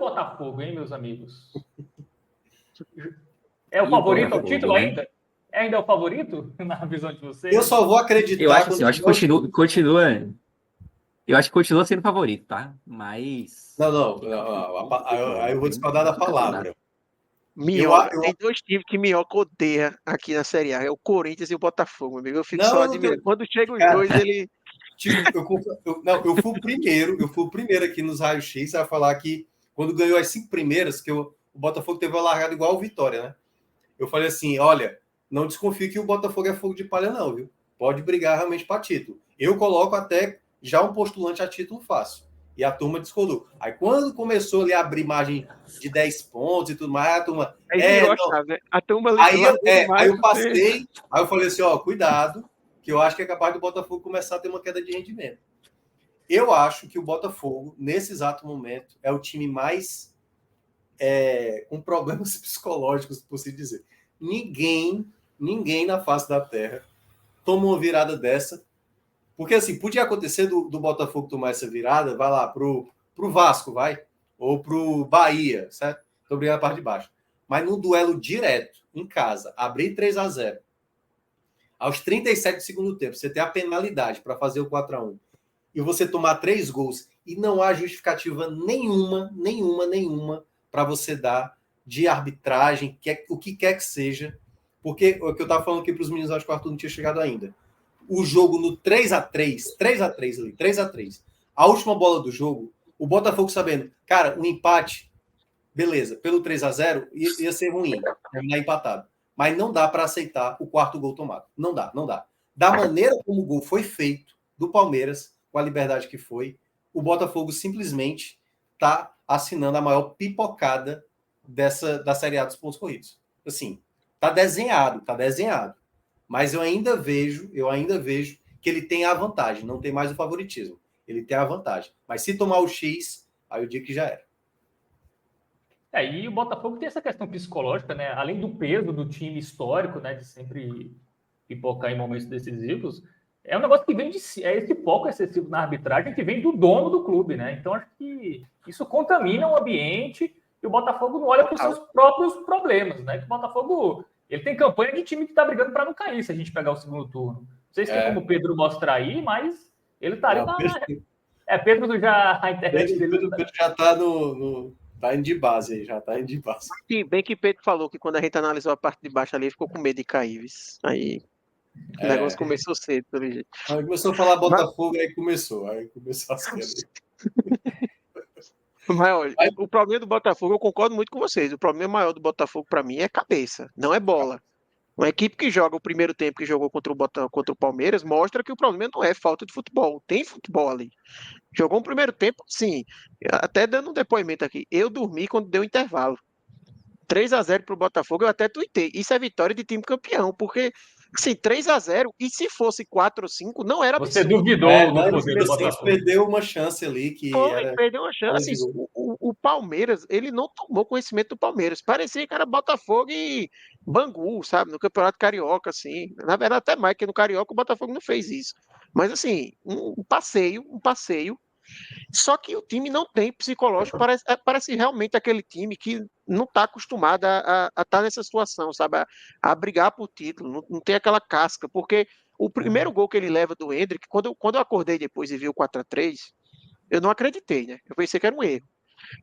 Botafogo, hein, meus amigos? É o favorito ao título ainda? Ainda é o favorito, na visão de vocês? Eu só vou acreditar... Eu acho assim, eu acho que continua... Eu acho que continua sendo favorito, tá? Mas... Não. Aí eu vou discordar da palavra. Minhoca, tem dois times que Minhoca odeia aqui na Série A. É o Corinthians e o Botafogo, amigo. Eu fico só admirando. Quando chega os dois, ele... Eu fui o primeiro aqui nos raios-x a falar que quando ganhou as 5 primeiras, que o Botafogo teve uma largada igual o Vitória, né? Eu falei assim, olha, não desconfie que o Botafogo é fogo de palha não, viu? Pode brigar realmente para título. Eu coloco até já um postulante a título fácil. E a turma discordou. Aí quando começou ali a abrir margem de 10 pontos e tudo mais, a turma... A turma aí eu passei, aí eu falei assim, ó, cuidado, que eu acho que é capaz do Botafogo começar a ter uma queda de rendimento. Eu acho que o Botafogo, nesse exato momento, é o time mais com problemas psicológicos, por assim dizer. Ninguém na face da Terra toma uma virada dessa. Porque, assim, podia acontecer do Botafogo tomar essa virada, vai lá pro Vasco, vai, ou pro Bahia, certo? Tô brigando a parte de baixo. Mas num duelo direto, em casa, abrir 3-0, aos 37 do segundo tempo, você tem a penalidade para fazer o 4-1, e você tomar 3 gols, e não há justificativa nenhuma para você dar de arbitragem, o que quer que seja, porque o que eu estava falando aqui para os meninos, acho que o Arthur não tinha chegado ainda. O jogo no 3-3, a última bola do jogo, o Botafogo sabendo, cara, o empate, beleza, pelo 3-0 ia ser ruim, terminar empatado. Mas não dá para aceitar o 4º gol tomado. Não dá. Da maneira como o gol foi feito, do Palmeiras, com a liberdade que foi, o Botafogo simplesmente está assinando a maior pipocada da Série A dos pontos corridos. Assim, tá desenhado. Mas eu ainda vejo que ele tem a vantagem, não tem mais o favoritismo. Ele tem a vantagem. Mas se tomar o X, aí eu digo que já era. E o Botafogo tem essa questão psicológica, né? Além do peso do time histórico, né? De sempre pipocar em momentos decisivos, é um negócio que vem esse foco excessivo na arbitragem que vem do dono do clube, né? Então acho que isso contamina o ambiente e o Botafogo não olha para os seus próprios problemas, né? Que o Botafogo ele tem campanha de time que está brigando para não cair se a gente pegar o segundo turno. Não sei se tem como o Pedro mostrar aí, mas ele está ali. Pedro já a internet dele. Pedro já está tá indo de base aí, já tá indo de base. Sim, bem que Pedro falou que quando a gente analisou a parte de baixo ali, ficou com medo de cair. Aí o negócio começou cedo, pelo jeito. Aí começou a falar Botafogo, aí começou as quedas. Mas olha, o problema do Botafogo, eu concordo muito com vocês. O problema maior do Botafogo, para mim, é cabeça, não é bola. Uma equipe que joga o primeiro tempo que jogou contra o Palmeiras mostra que o problema não é falta de futebol. Tem futebol ali. Jogou um primeiro tempo, sim. Até dando um depoimento aqui. Eu dormi quando deu intervalo. 3-0 para o Botafogo, eu até tuitei. Isso é vitória de time campeão, porque, assim, 3-0, e se fosse 4 ou 5, não era absurdo. Você duvidou do poder do Botafogo. Perdeu uma chance ali. Perdeu uma chance. Assim, o Palmeiras, ele não tomou conhecimento do Palmeiras. Parecia que era Botafogo e Bangu, sabe? No Campeonato Carioca, assim. Na verdade, até mais, que no Carioca o Botafogo não fez isso. Mas, assim, um passeio. Só que o time não tem psicológico, parece realmente aquele time que não está acostumado a estar nessa situação, sabe? A brigar por título, não tem aquela casca, porque o primeiro gol que ele leva do Endrick, quando eu acordei depois e vi o 4-3, eu não acreditei, né? Eu pensei que era um erro.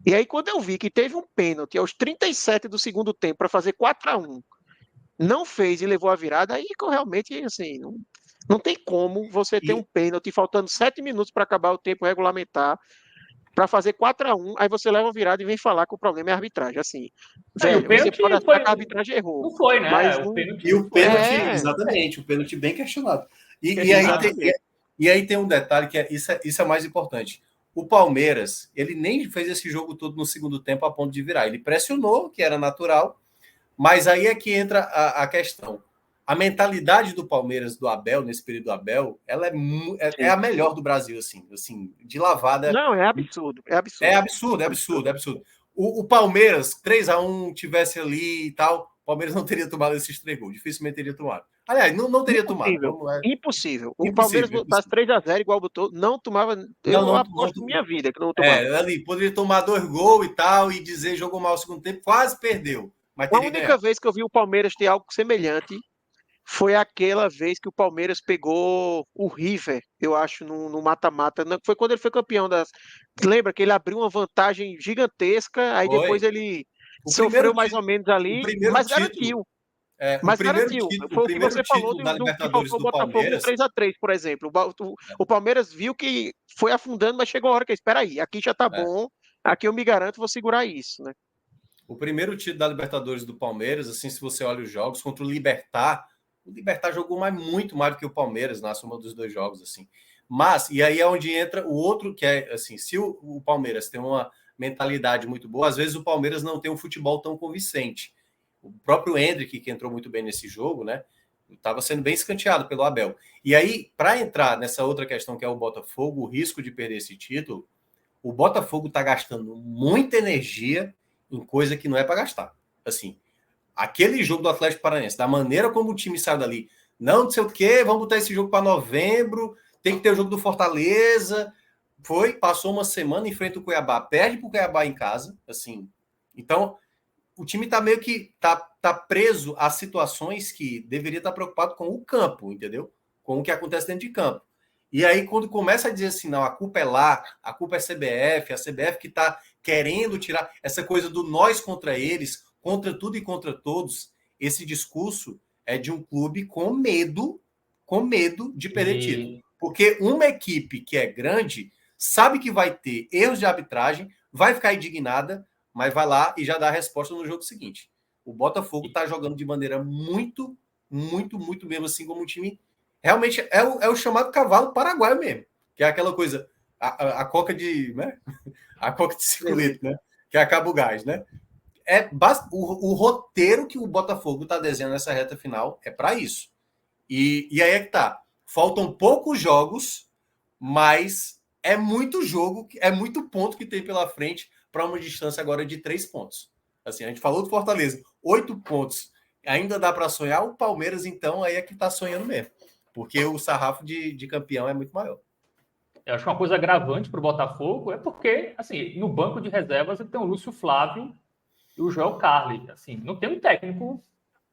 E aí quando eu vi que teve um pênalti aos 37 do segundo tempo para fazer 4-1, não fez e levou a virada, aí que eu realmente, assim, não tem como você ter um pênalti faltando 7 minutos para acabar o tempo regulamentar, para fazer 4-1, aí você leva uma virada e vem falar que o problema é a arbitragem. Assim, velho, você pode achar que a arbitragem errou. Não foi, né? Mas o pênalti, exatamente, o pênalti bem questionado. E aí tem um detalhe que isso é mais importante. O Palmeiras, ele nem fez esse jogo todo no segundo tempo a ponto de virar. Ele pressionou, que era natural, mas aí é que entra a questão. A mentalidade do Palmeiras, do Abel, nesse período do Abel, ela é a melhor do Brasil, assim, de lavada. Não, é absurdo. É absurdo. O Palmeiras, 3-1, tivesse ali e tal, o Palmeiras não teria tomado esses 3 gols, dificilmente teria tomado. Aliás, não teria tomado. Impossível. Impossível. O Impossível, Palmeiras botasse 3-0 igual botou, não tomava. Eu Não aposto minha vida que não tomava. ali, poderia tomar 2 gols e tal, e dizer jogou mal o segundo tempo, quase perdeu. Mas A teria única ganhado. vez que eu vi o Palmeiras ter algo semelhante foi aquela vez que o Palmeiras pegou o River, eu acho, no mata-mata. Foi quando ele foi campeão das. Lembra que ele abriu uma vantagem gigantesca, aí depois Foi. ele O sofreu primeiro, mais ou menos o ali, primeiro mas título. garantiu. É, Mas garantiu. o Foi o que primeiro você falou título da do que Libertadores faltou o do Botafogo no Palmeiras. 3-3, por exemplo. O Palmeiras viu que foi afundando, mas chegou a hora que, espera aí, aqui já tá bom, aqui eu me garanto, vou segurar isso, né? O primeiro título da Libertadores do Palmeiras, assim, se você olha os jogos contra o Libertad jogou muito mais do que o Palmeiras na soma dos 2 jogos, assim. Mas, e aí é onde entra o outro, que é, assim, se o Palmeiras tem uma mentalidade muito boa, às vezes o Palmeiras não tem um futebol tão convincente. O próprio Endrick, que entrou muito bem nesse jogo, né, estava sendo bem escanteado pelo Abel. E aí, para entrar nessa outra questão que é o Botafogo, o risco de perder esse título, o Botafogo está gastando muita energia em coisa que não é para gastar. Assim, aquele jogo do Atlético Paranaense, da maneira como o time saiu dali, não sei o quê, vamos botar esse jogo para novembro, tem que ter o jogo do Fortaleza. Passou uma semana, enfrenta o Cuiabá, perde para o Cuiabá em casa, assim. Então, o time está meio que tá preso a situações que deveria estar preocupado com o campo, entendeu? Com o que acontece dentro de campo. E aí, quando começa a dizer assim, não, a culpa é lá, a culpa é a CBF que está querendo tirar essa coisa do nós contra eles, contra tudo e contra todos, esse discurso é de um clube com medo de perder título. Porque uma equipe que é grande sabe que vai ter erros de arbitragem, vai ficar indignada, mas vai lá e já dá a resposta no jogo seguinte. O Botafogo está jogando de maneira muito mesmo, assim, como um time. Realmente é o chamado cavalo paraguaio mesmo, que é aquela coisa, a coca de. Né? A coca de 5 litros, né? Que acaba o gás, né? O roteiro que o Botafogo está desenhando nessa reta final é para isso. E aí é que tá. Faltam poucos jogos, mas é muito jogo, é muito ponto que tem pela frente para uma distância agora de 3 pontos. Assim, a gente falou do Fortaleza, 8 pontos. Ainda dá para sonhar. O Palmeiras, então, aí é que está sonhando mesmo. Porque o sarrafo de campeão é muito maior. Eu acho que uma coisa agravante para o Botafogo é porque, assim, no banco de reservas tem o Lúcio Flávio e o Joel Carli. Assim, não tem um técnico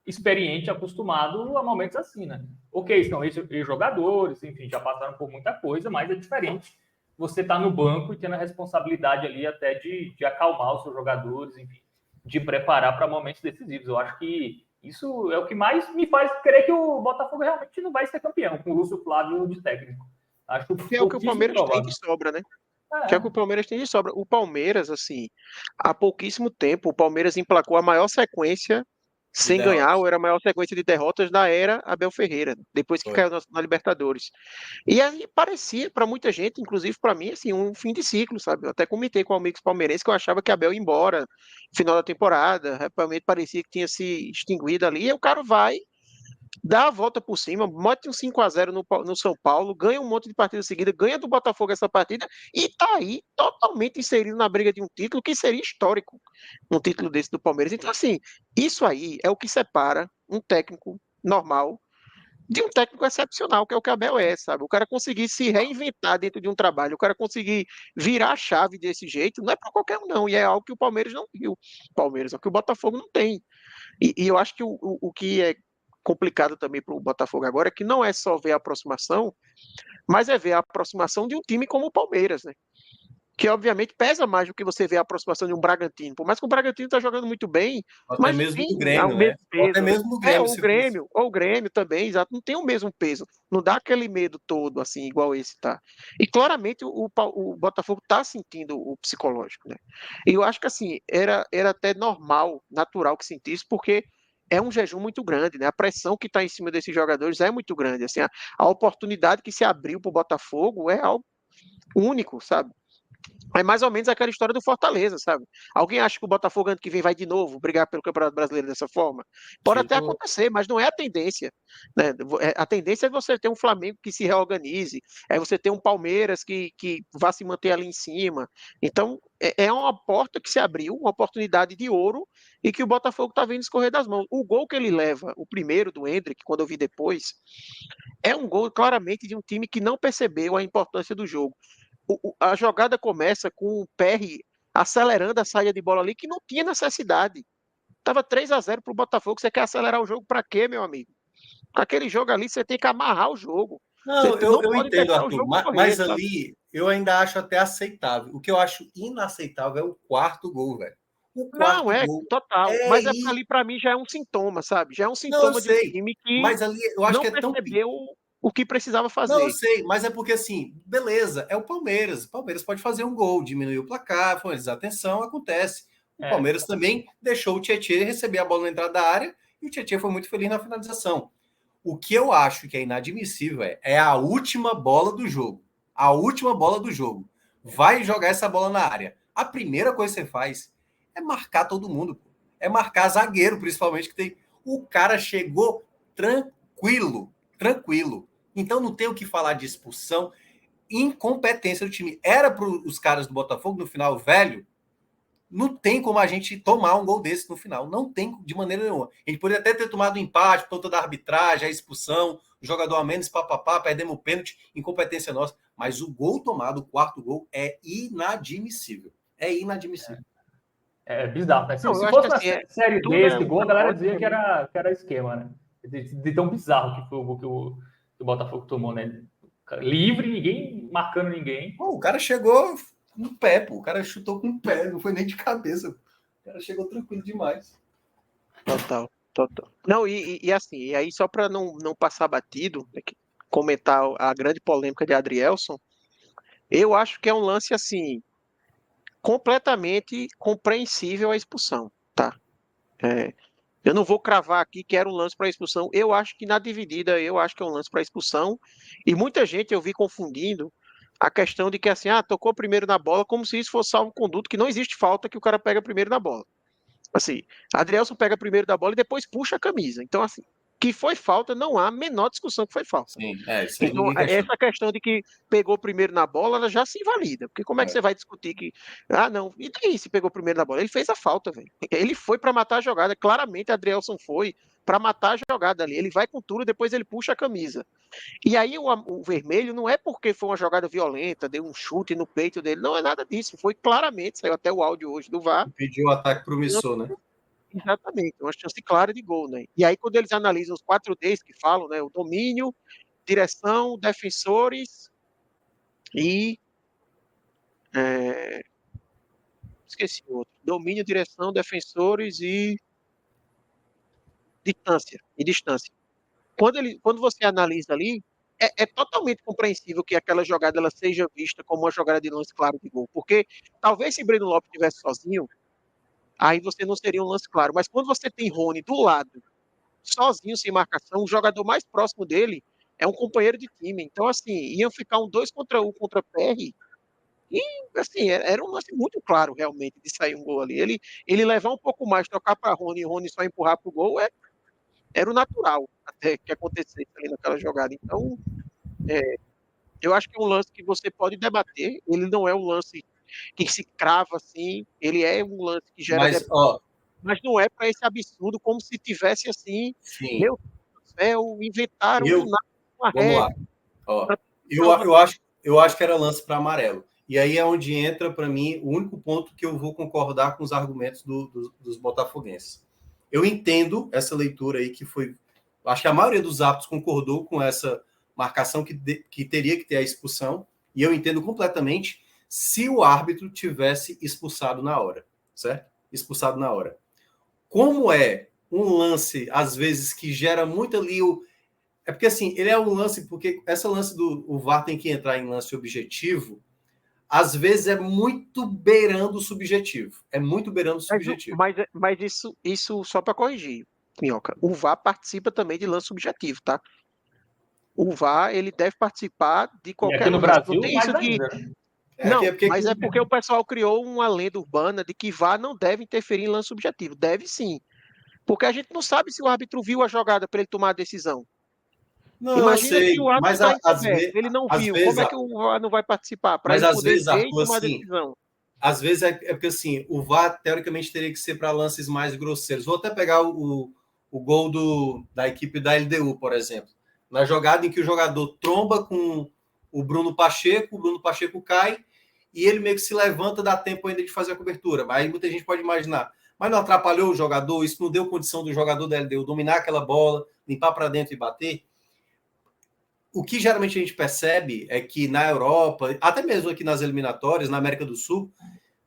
experiente, acostumado a momentos assim, né? Ok, são ex-jogadores, enfim, já passaram por muita coisa, mas é diferente você estar no banco e tendo a responsabilidade ali até de acalmar os seus jogadores, enfim, de preparar para momentos decisivos. Eu acho que isso é o que mais me faz crer que o Botafogo realmente não vai ser campeão, com o Lúcio Flávio de técnico. Acho que é o que o Palmeiras tem de sobra, né? Que é o que o Palmeiras tem de sobra. O Palmeiras, assim, há pouquíssimo tempo, o Palmeiras emplacou a maior sequência sem ganhar, ou era a maior sequência de derrotas da era Abel Ferreira, depois que caiu na Libertadores. E aí parecia, para muita gente, inclusive para mim, assim, um fim de ciclo, sabe? Eu até comentei com amigos palmeirenses que eu achava que Abel ia embora no final da temporada, realmente parecia que tinha se extinguido ali, e o cara vai, dá a volta por cima, mete um 5-0 no São Paulo, ganha um monte de partida seguida, ganha do Botafogo essa partida e tá aí totalmente inserido na briga de um título que seria histórico, um título desse do Palmeiras. Então, assim, isso aí é o que separa um técnico normal de um técnico excepcional, que é o que Abel é, sabe? O cara conseguir se reinventar dentro de um trabalho, o cara conseguir virar a chave desse jeito, não é para qualquer um, não. E é algo que o Palmeiras não viu. É o que o Botafogo não tem. E eu acho que o que é complicado também para o Botafogo agora é que não é só ver a aproximação, mas é ver a aproximação de um time como o Palmeiras, né? Que obviamente pesa mais do que você ver a aproximação de um Bragantino. Por mais que o Bragantino está jogando muito bem, até mas mesmo não do tem Grêmio, o mesmo né? peso. Até mesmo do Grêmio. Ou o Grêmio também, exato, não tem o mesmo peso. Não dá aquele medo todo, assim, igual esse tá. E claramente o Botafogo está sentindo o psicológico, né? E eu acho que, assim, era até normal, natural que sentisse, porque é um jejum muito grande, né? A pressão que está em cima desses jogadores é muito grande. Assim, a oportunidade que se abriu para o Botafogo é algo único, sabe? É mais ou menos aquela história do Fortaleza, sabe? Alguém acha que o Botafogo ano que vem vai de novo brigar pelo Campeonato Brasileiro dessa forma? Pode até Tipo, acontecer, mas não é a tendência, né? A tendência é você ter um Flamengo que se reorganize, é você ter um Palmeiras que vá se manter ali em cima. Então, é uma porta que se abriu, uma oportunidade de ouro, e que o Botafogo está vendo escorrer das mãos. O gol que ele leva, o primeiro do Endrick, quando eu vi depois, é um gol claramente de um time que não percebeu a importância do jogo. A jogada começa com o PR acelerando a saída de bola ali, que não tinha necessidade. Tava 3-0 para o Botafogo. Você quer acelerar o jogo para quê, meu amigo? Aquele jogo ali, você tem que amarrar o jogo. Você não, não eu pode entendo, deixar o Arthur, jogo mas correr, sabe? ali eu ainda acho até aceitável. O que eu acho inaceitável é o quarto gol, velho. O Não, quarto é gol total. é Mas ir. ali, para mim, já é um sintoma, sabe? Já é um Não, eu sintoma de um sei, time que mas ali eu acho não que é tão. percebeu o que precisava Não, eu fazer. sei, mas é porque assim, beleza, é o Palmeiras. O Palmeiras pode fazer um gol, diminuir o placar, foi uma desatenção, acontece. O É, Palmeiras também deixou o Tietchan receber a bola na entrada da área e o Tietchan foi muito feliz na finalização. O que eu acho que é inadmissível é a última bola do jogo. A última bola do jogo. Vai jogar essa bola na área. A primeira coisa que você faz é marcar todo mundo. Pô. É marcar zagueiro, principalmente, que tem. O cara chegou tranquilo. Tranquilo. Então não tem o que falar de expulsão, incompetência do time. Era para os caras do Botafogo no final, velho. Não tem como a gente tomar um gol desse no final. Não tem de maneira nenhuma. A gente poderia até ter tomado um empate por conta da arbitragem, a expulsão, o jogador a menos, papapá, perdemos o pênalti, incompetência nossa. Mas o gol tomado, o quarto gol, é inadmissível. É inadmissível. é bizarro, né? Se, Não, eu se acho que fosse na assim, Série B tudo é esse um gol, a galera pacote, dizia né? que era esquema, né? De tão bizarro que foi o gol que o Botafogo tomou, né? Livre, ninguém marcando ninguém. Pô, o cara chegou no pé, pô. O cara chutou com o pé, não foi nem de cabeça. O cara chegou tranquilo demais. Total, total. Não, e assim, e aí só para não passar batido, né, comentar a grande polêmica de Adrielson, eu acho que é um lance assim, completamente compreensível a expulsão, tá? É, eu não vou cravar aqui que era um lance para expulsão. Eu acho que na dividida, eu acho que é um lance para expulsão. E muita gente eu vi confundindo a questão de que assim, tocou primeiro na bola, como se isso fosse salvo-conduto, que não existe falta que o cara pega primeiro na bola. Assim, Adrielson pega primeiro da bola e depois puxa a camisa. Então, assim, que foi falta, não há a menor discussão que foi falta. Sim, isso aí Então, ninguém questiona. essa questão de que pegou primeiro na bola, ela já se invalida. Porque como é que É. você vai discutir que. Não, e daí se pegou primeiro na bola? Ele fez a falta, velho. Ele foi para matar a jogada. Claramente, Adrielson foi para matar a jogada ali. Ele vai com tudo, depois ele puxa a camisa. E aí o vermelho não é porque foi uma jogada violenta, deu um chute no peito dele. Não é nada disso. Foi claramente, saiu até o áudio hoje do VAR. Pediu o ataque promissor, né? Exatamente, uma chance clara de gol, né? E aí, quando eles analisam os 4Ds que falam, né? O domínio, direção, defensores e. é, esqueci o outro. Domínio, direção, defensores e distância. E distância. Quando você analisa ali, é totalmente compreensível que aquela jogada ela seja vista como uma jogada de lance claro de gol. Porque talvez se Breno Lopes estivesse sozinho, aí você não seria um lance claro. Mas quando você tem Rony do lado, sozinho, sem marcação, o jogador mais próximo dele é um companheiro de time. Então, assim, iam ficar um 2-1 contra PR. E, assim, era um lance muito claro, realmente, de sair um gol ali. Ele levar um pouco mais, tocar para Rony e Rony só empurrar para o gol, era o natural até que acontecesse ali naquela jogada. Então, eu acho que é um lance que você pode debater. Ele não é um lance que se crava assim, ele é um lance que gera Mas, debate, ó, mas não é para esse absurdo como se tivesse assim, sim, meu Deus do céu, inventaram do eu, nada uma vamos lá. regra. Ó, eu, Não, eu acho que era lance para amarelo. E aí é onde entra, para mim, o único ponto que eu vou concordar com os argumentos dos botafoguenses. Eu entendo essa leitura aí que foi. Acho que a maioria dos aptos concordou com essa marcação que teria que ter a expulsão. E eu entendo completamente se o árbitro tivesse expulsado na hora, certo? Expulsado na hora. Como é um lance, às vezes, que gera muito ali o. É porque assim, ele é um lance, porque essa lance do o VAR tem que entrar em lance objetivo, às vezes é muito beirando o subjetivo. É muito beirando o subjetivo. mas isso só para corrigir, Minhoca. O VAR participa também de lance subjetivo, tá? O VAR, ele deve participar de E qualquer aqui no lance. Não Brasil, tem mais isso de. ainda, né? Não, mas é porque o pessoal criou uma lenda urbana de que VAR não deve interferir em lance subjetivo. Deve sim. Porque a gente não sabe se o árbitro viu a jogada para ele tomar a decisão. Não, Imagina eu sei, se o árbitro mas está às encoberto, ele não às viu. vezes, Como é que o VAR não vai participar? Para mas ele às poder vezes, ver e Arthur, tomar a assim, decisão. às vezes é porque assim, o VAR teoricamente teria que ser para lances mais grosseiros. Vou até pegar o gol da equipe da LDU, por exemplo. Na jogada em que o jogador tromba com o Bruno Pacheco cai e ele meio que se levanta, dá tempo ainda de fazer a cobertura. Aí muita gente pode imaginar, mas não atrapalhou o jogador, isso não deu condição do jogador da LDU dominar aquela bola, limpar para dentro e bater. O que geralmente a gente percebe é que na Europa, até mesmo aqui nas eliminatórias, na América do Sul,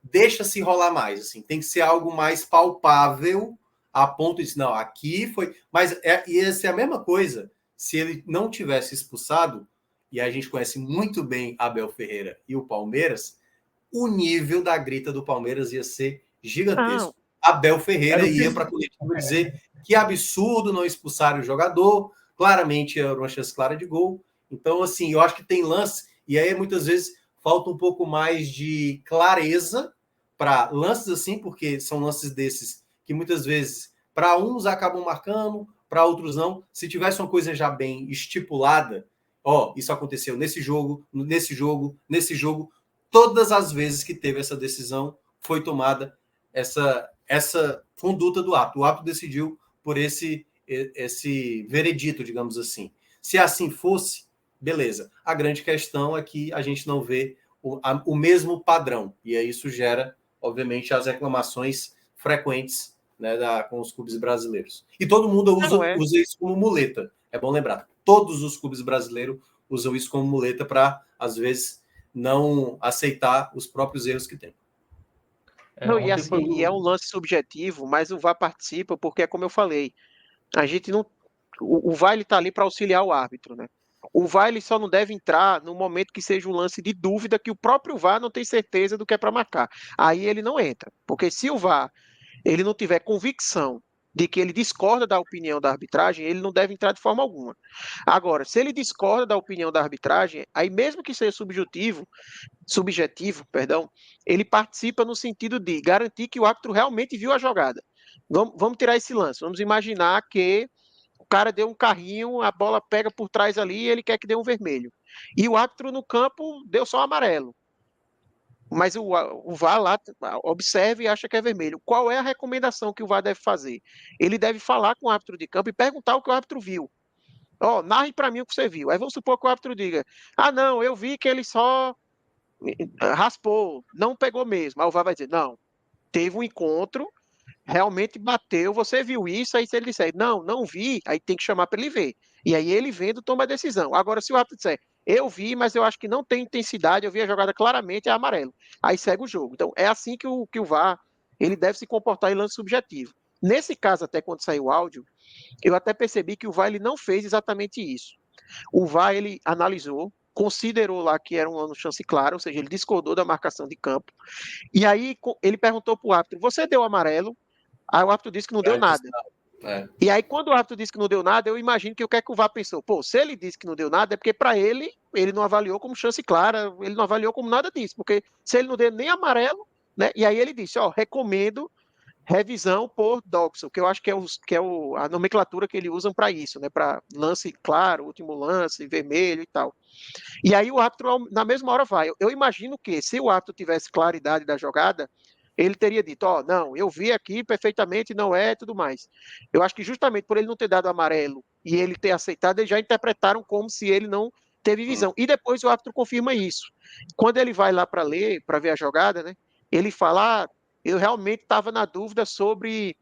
deixa-se rolar mais, assim, tem que ser algo mais palpável a ponto de, não, aqui foi, mas ia ser a mesma coisa se ele não tivesse expulsado, e a gente conhece muito bem Abel Ferreira e o Palmeiras, o nível da grita do Palmeiras ia ser gigantesco. Abel Ferreira ia para a coletiva dizer que absurdo não expulsar o jogador, claramente era uma chance clara de gol. Então, assim, eu acho que tem lance, e aí muitas vezes falta um pouco mais de clareza para lances assim, porque são lances desses que muitas vezes, para uns acabam marcando, para outros não. Se tivesse uma coisa já bem estipulada, isso aconteceu nesse jogo, todas as vezes que teve essa decisão, foi tomada essa conduta do árbitro. O árbitro decidiu por esse veredito, digamos assim. Se assim fosse, beleza. A grande questão é que a gente não vê o mesmo padrão. E aí isso gera, obviamente, as reclamações frequentes, né, com os clubes brasileiros. E todo mundo usa isso como muleta. É bom lembrar. Todos os clubes brasileiros usam isso como muleta para, às vezes, não aceitar os próprios erros que tem. Não, e assim, e é um lance subjetivo, mas o VAR participa porque é como eu falei, a gente não, o VAR ele tá ali para auxiliar o árbitro, né? O VAR ele só não deve entrar no momento que seja um lance de dúvida que o próprio VAR não tem certeza do que é para marcar. Aí ele não entra, porque se o VAR ele não tiver convicção de que ele discorda da opinião da arbitragem, ele não deve entrar de forma alguma. Agora, se ele discorda da opinião da arbitragem, aí mesmo que seja subjetivo, ele participa no sentido de garantir que o árbitro realmente viu a jogada. Vamos tirar esse lance. Vamos imaginar que o cara deu um carrinho, a bola pega por trás ali e ele quer que dê um vermelho. E o árbitro no campo deu só amarelo. Mas o VAR lá observa e acha que é vermelho. Qual é a recomendação que o VAR deve fazer? Ele deve falar com o árbitro de campo e perguntar o que o árbitro viu. Narre para mim o que você viu. Aí vamos supor que o árbitro diga: não, eu vi que ele só raspou, não pegou mesmo. Aí o VAR vai dizer: não, teve um encontro, realmente bateu, você viu isso, aí se ele disser: não vi, aí tem que chamar para ele ver. E aí ele vendo, toma a decisão. Agora, se o árbitro disser: eu vi, mas eu acho que não tem intensidade, eu vi a jogada claramente, é amarelo. Aí segue o jogo. Então, é assim que o VAR ele deve se comportar em lance subjetivo. Nesse caso, até quando saiu o áudio, eu até percebi que o VAR ele não fez exatamente isso. O VAR ele analisou, considerou lá que era uma chance clara, ou seja, ele discordou da marcação de campo. E aí ele perguntou para o árbitro: você deu amarelo? Aí o árbitro disse que não deu nada. E aí, quando o árbitro disse que não deu nada, eu imagino que o que é que o VAR pensou? Pô, se ele disse que não deu nada, é porque para ele não avaliou como chance clara, ele não avaliou como nada disso, porque se ele não deu nem amarelo, né? E aí ele disse: recomendo revisão por Doxo, que eu acho que é a nomenclatura que eles usam para isso, né? Para lance claro, último lance, vermelho e tal. E aí o árbitro, na mesma hora, vai. Eu imagino que, se o árbitro tivesse claridade da jogada, ele teria dito: não, eu vi aqui perfeitamente, não é, tudo mais. Eu acho que justamente por ele não ter dado amarelo e ele ter aceitado, eles já interpretaram como se ele não teve visão. E depois o árbitro confirma isso. Quando ele vai lá para ler, para ver a jogada, né? Ele fala: eu realmente estava na dúvida sobre,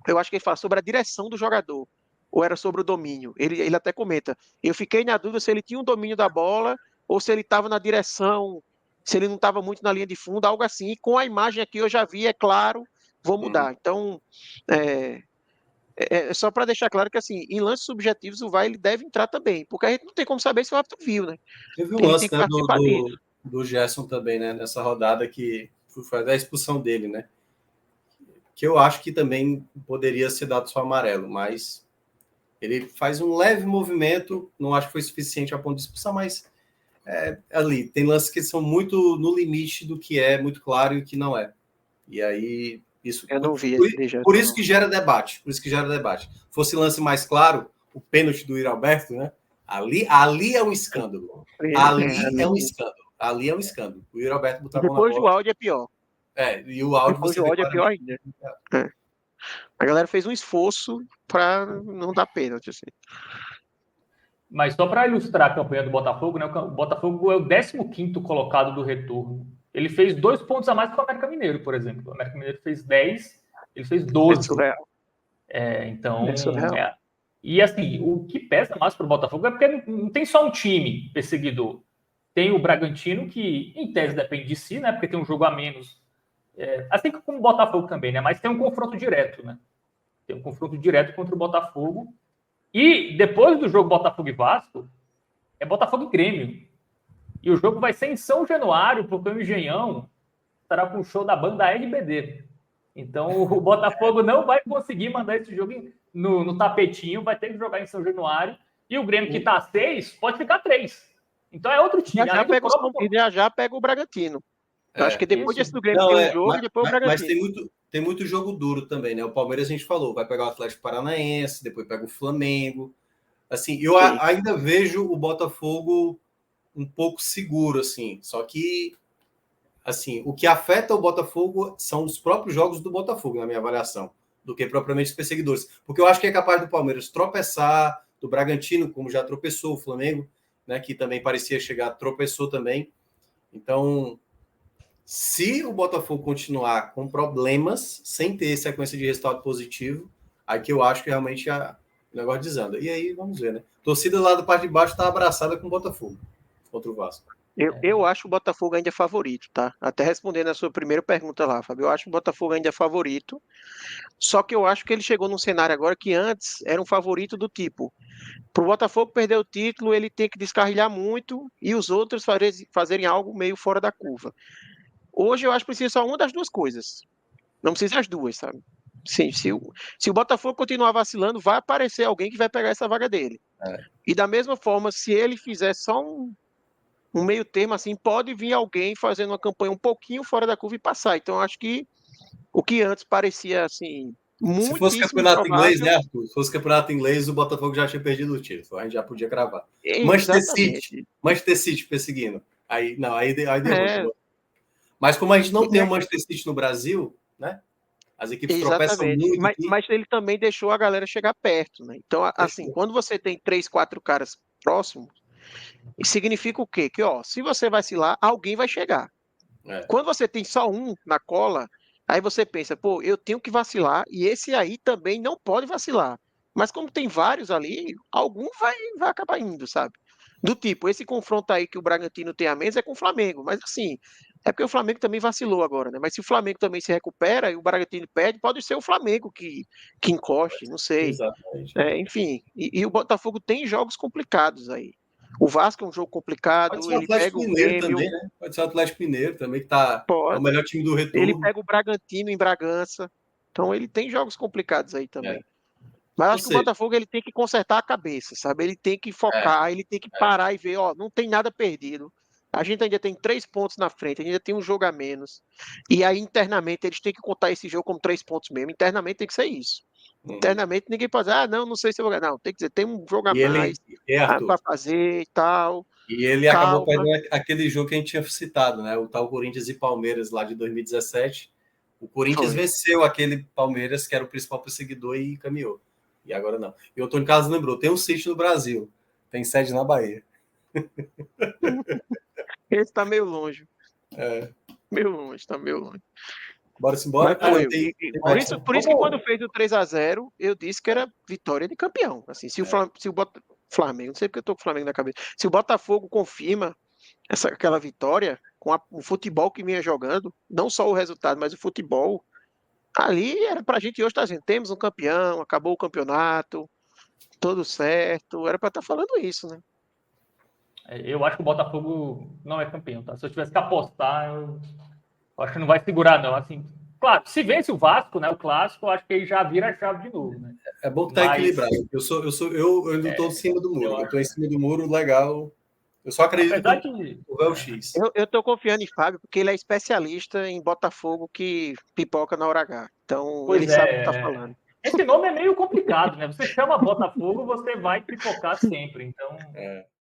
eu acho que ele fala sobre a direção do jogador, ou era sobre o domínio. Ele até comenta: eu fiquei na dúvida se ele tinha um domínio da bola ou se ele estava na direção, se ele não estava muito na linha de fundo, algo assim. E com a imagem aqui eu já vi, é claro, vou mudar. Então, é só para deixar claro que, assim, em lances subjetivos, o VAR ele deve entrar também, porque a gente não tem como saber se o árbitro viu, né? Teve um lance, né, do Gerson também, né, nessa rodada, que foi da expulsão dele, né? Que eu acho que também poderia ser dado só amarelo, mas ele faz um leve movimento, não acho que foi suficiente a ponto de expulsar, mas ali, tem lances que são muito no limite do que é muito claro e o que não é. E aí, isso... Eu não vi por isso que gera debate. Fosse lance mais claro, o pênalti do Iralberto, né? Ali é um escândalo. Ali é um escândalo. O Iralberto botar a mão na bola. Depois o áudio é pior. E o áudio Depois você o vê áudio é pior ainda. A galera fez um esforço para não dar pênalti, assim. Mas só para ilustrar a campanha do Botafogo, né? O Botafogo é o 15º colocado do retorno. Ele fez 2 pontos a mais que o América Mineiro, por exemplo. O América Mineiro fez 10, ele fez 12. Então, e assim, o que pesa mais para o Botafogo é porque não tem só um time perseguidor. Tem o Bragantino, que em tese depende de si, né? Porque tem um jogo a menos. Assim como o Botafogo também, né? Mas tem um confronto direto, né? Tem um confronto direto contra o Botafogo. E depois do jogo Botafogo e Vasco, é Botafogo e Grêmio. E o jogo vai ser em São Januário, porque o Engenhão estará com o show da banda RBD. Então o Botafogo não vai conseguir mandar esse jogo no tapetinho, vai ter que jogar em São Januário. E o Grêmio, que está a 6, pode ficar 3. Então é outro time. Já pega o Bragantino. Eu acho que depois desse do Grêmio tem um jogo e depois o Bragantino. Mas tem muito jogo duro também, né? O Palmeiras, a gente falou, vai pegar o Atlético Paranaense, depois pega o Flamengo. Assim, eu ainda vejo o Botafogo um pouco seguro, assim. Só que, assim, o que afeta o Botafogo são os próprios jogos do Botafogo, na minha avaliação, do que propriamente os perseguidores. Porque eu acho que é capaz do Palmeiras tropeçar, do Bragantino, como já tropeçou, o Flamengo, né, que também parecia chegar, tropeçou também. Então, se o Botafogo continuar com problemas, sem ter sequência de resultado positivo, aí que eu acho que realmente o negócio desanda. E aí, vamos ver, né? A torcida lá da parte de baixo está abraçada com o Botafogo, contra o Vasco. Eu acho o Botafogo ainda favorito, tá? Até respondendo a sua primeira pergunta lá, Fábio, eu acho o Botafogo ainda favorito, só que eu acho que ele chegou num cenário agora que antes era um favorito do tipo, para o Botafogo perder o título, ele tem que descarrilhar muito e os outros fazerem algo meio fora da curva. Hoje eu acho que precisa só uma das duas coisas. Não precisa as duas, sabe? Sim, se o Botafogo continuar vacilando, vai aparecer alguém que vai pegar essa vaga dele. E da mesma forma, se ele fizer só um meio termo, assim, pode vir alguém fazendo uma campanha um pouquinho fora da curva e passar. Então, eu acho que o que antes parecia, assim, muito se fosse campeonato inglês, né, Arthur? Se fosse campeonato inglês, o Botafogo já tinha perdido o título. A gente já podia cravar. Manchester City perseguindo. Aí derrota. Mas como a gente não tem o Manchester City no Brasil, né? As equipes tropeçam muito. Mas ele também deixou a galera chegar perto, né? Então, assim, quando você tem 3, 4 caras próximos, significa o quê? Que, se você vacilar, alguém vai chegar. Quando você tem só um na cola, aí você pensa, pô, eu tenho que vacilar e esse aí também não pode vacilar. Mas como tem vários ali, algum vai acabar indo, sabe? Do tipo, esse confronto aí que o Bragantino tem a menos é com o Flamengo, mas assim, é porque o Flamengo também vacilou agora, né? Mas se o Flamengo também se recupera e o Bragantino perde, pode ser o Flamengo que encoste, não sei. Exatamente. Enfim, e o Botafogo tem jogos complicados aí. O Vasco é um jogo complicado. Pode ser o Atlético Mineiro também, né? Pode ser o Atlético Mineiro também, que é o melhor time do retorno. Ele pega o Bragantino em Bragança. Então ele tem jogos complicados aí também. Mas acho que o Botafogo ele tem que consertar a cabeça, sabe? Ele tem que focar, ele tem que parar e ver, não tem nada perdido. A gente ainda tem 3 pontos na frente, ainda tem um jogo a menos. E aí, internamente, eles têm que contar esse jogo como 3 pontos mesmo. Internamente tem que ser isso. Internamente ninguém pode dizer, não sei se eu vou ganhar. Não, tem que dizer, tem um jogo a mais para fazer e tal. E ele acabou perdendo aquele jogo que a gente tinha citado, né? O tal Corinthians e Palmeiras lá de 2017. O Corinthians venceu aquele Palmeiras, que era o principal perseguidor, e caminhou. E agora não. E o Antônio Carlos lembrou, tem um sítio no Brasil, tem sede na Bahia. Esse tá meio longe. Tá meio longe. Bora embora. Por isso que quando fez o 3-0, eu disse que era vitória de campeão. Assim, se o Flamengo, não sei porque eu tô com o Flamengo na cabeça, se o Botafogo confirma aquela vitória com o futebol que vinha jogando, não só o resultado, mas o futebol, ali era pra gente hoje estar dizendo, temos um campeão, acabou o campeonato, tudo certo, era pra estar falando isso, né? Eu acho que o Botafogo não é campeão, tá? Se eu tivesse que apostar, eu acho que não vai segurar, não. Assim, claro, se vence o Vasco, né, o clássico, eu acho que aí já vira a chave de novo, né? É bom que tá equilibrado. Eu ainda estou em cima do muro. Eu estou em cima do muro, legal. Eu só acredito Apesar que de. o é o X. Eu tô confiando em Fábio, porque ele é especialista em Botafogo que pipoca na hora H. Então, Pois ele sabe o que tá falando. Esse nome é meio complicado, né? Você chama Botafogo, você vai pipocar sempre. Então, É.